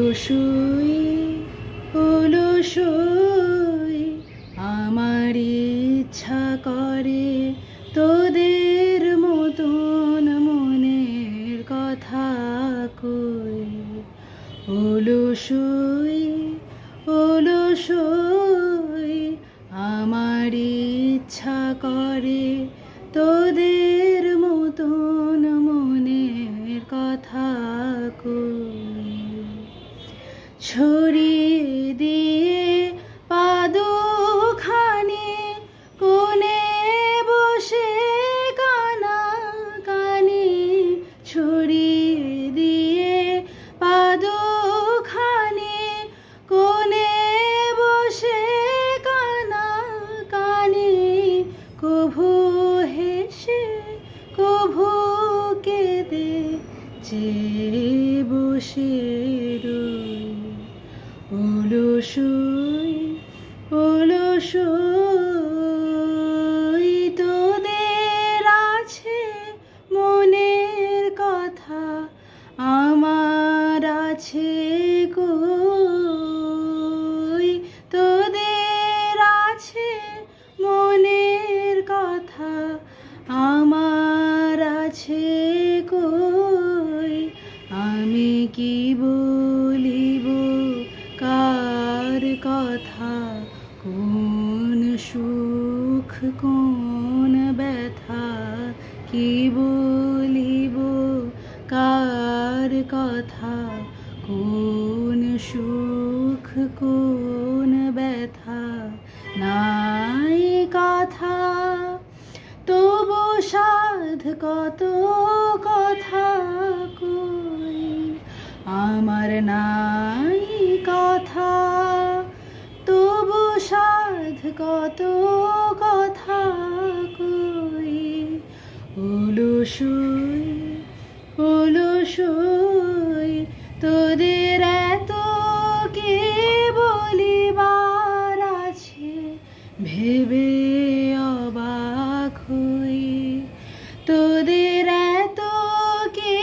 অলসই অলসই আমার ইচ্ছা করে তোদের মতন মনের কথা কই। অলসই অলসই আমার ইচ্ছা করে তোদের মতন মনের কথা কই। ছড়িয়ে দিয়ে পাদুখানি কোণে বসে কানা কানি, ছড়িয়ে দিয়ে পাদুখানি কোণে বসে কানা কানি, কভু হেসে কভু কেঁদে চেয়ে বসে রই। অলসই অলসই তোদের আছে মনের কথা, আমার আছে কই। তোদের আছে মনের কথা, আমার আছে কই। আমি কি বলিব কার কথা, কোন সুখ কোন ব্যথা, কি বলিব কার কথা, কোন সুখ কোন ব্যথা। নাই কথা তবু সাধ কত কথা কই। আমার নাই কথা তবু সাধ কত কথা কই। অলসই অলসই তোদের এত কে বলিবার আছে, ভেবে অবাক হই। তোদের এত কে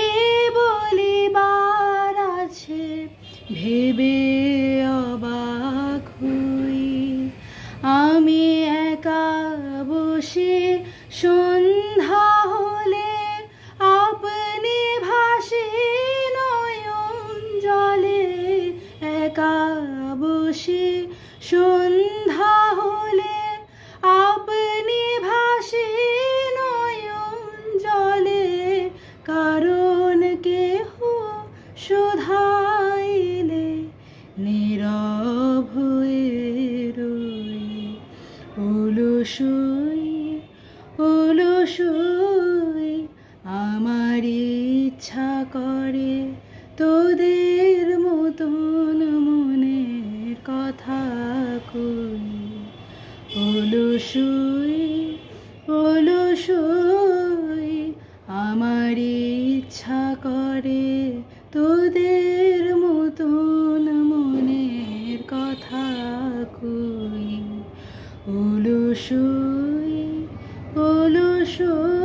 বলিবার আছে, ভেবে অবাক হই। আমি একা বসে সন্ধ্যা হলে আপনি ভাসে নয়ন জলে, একা বসে সন্ধ্যা হলে আপনি ভাসে নয়ন জলে, কারণ কেহ শুধাইলে নীরব হয়ে রই। অলসই অলসই আমার ইচ্ছা করে তোদের মতন মনের কথা কই। অলসই অলসই আমার ইচ্ছা করে তোদের মতন মনের কথা কই। অলসই অলসই।